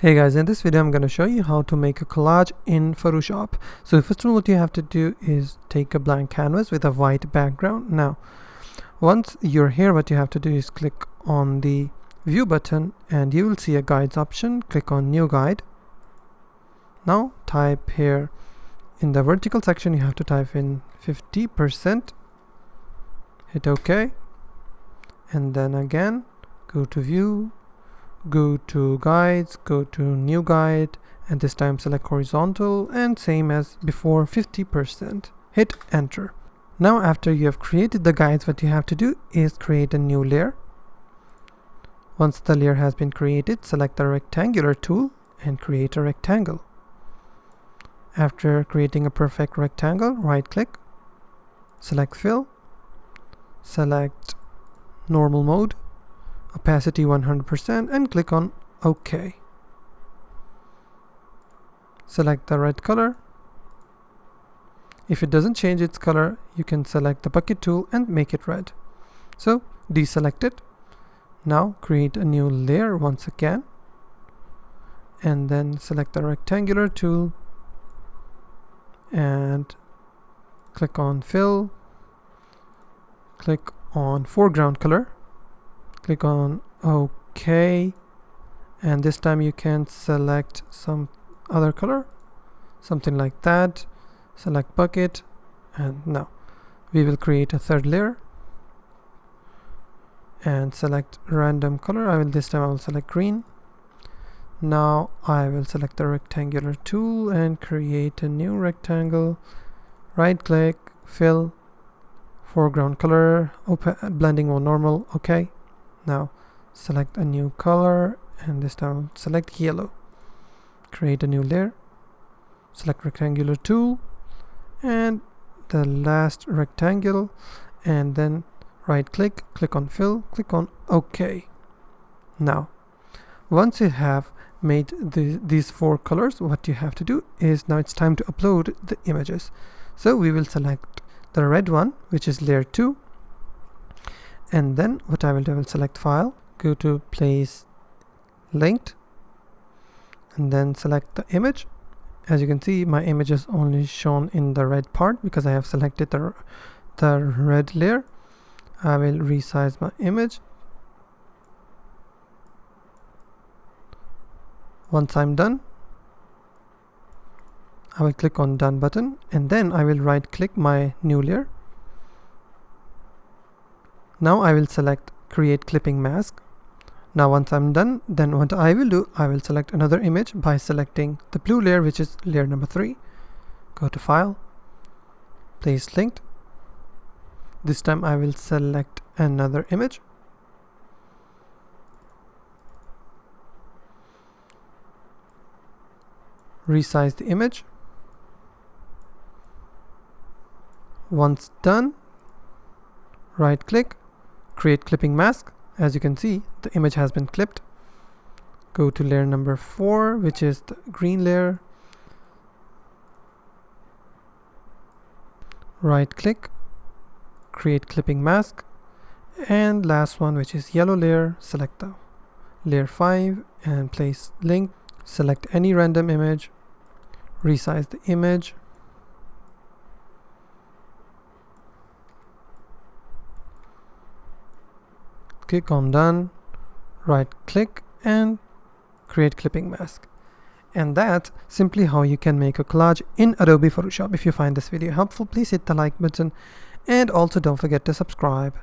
Hey guys, in this video I'm going to show you how to make a collage in Photoshop. So first of all, what you have to do is take a blank canvas with a white background. Now once you're here, what you have to do is click on the view button and you will see a guides option. Click on new guide. Now type here in the vertical section, you have to type in 50%, hit OK, and then again go to view, go to guides, go to new guide, and this time select horizontal and same as before, 50%. Hit enter. Now after you have created the guides, what you have to do is create a new layer. Once the layer has been created, select the rectangular tool and create a rectangle. After creating a perfect rectangle, right click, select fill, select normal mode, opacity 100%, and click on OK. Select the red color. If it doesn't change its color, you can select the bucket tool and make it red. So deselect it. Now create a new layer once again and then select the rectangular tool and click on fill, click on foreground color, click on OK, and this time you can select some other color, something like that. Select bucket, and now we will create a third layer and select random color. This time I will select green. Now I will select the rectangular tool and create a new rectangle. Right click, fill, foreground color, blending mode normal, OK. Now select a new color and this time select yellow. Create a new layer, select rectangular tool and the last rectangle, and then right click, click on fill, click on OK. Now once you have made these four colors, what you have to do is now it's time to upload the images. So we will select the red one, which is layer 2, and then what I will do, I will select file, go to place linked, and then select the image. As you can see, my image is only shown in the red part because I have selected the red layer. I will resize my image. Once I'm done, I will click on done button and then I will right click my new layer. Now I will select create clipping mask. Now once I'm done, then what I will do, I will select another image by selecting the blue layer, which is layer number 3. Go to file, place linked. This time I will select another image. Resize the image. Once done, right click, create clipping mask. As you can see, the image has been clipped. Go to layer number 4, which is the green layer. Right click, create clipping mask, and last one, which is yellow layer, select the layer 5 and place link. Select any random image, resize the image, click on done, right click and create clipping mask. And that's simply how you can make a collage in Adobe Photoshop. If you find this video helpful, please hit the like button and also don't forget to subscribe.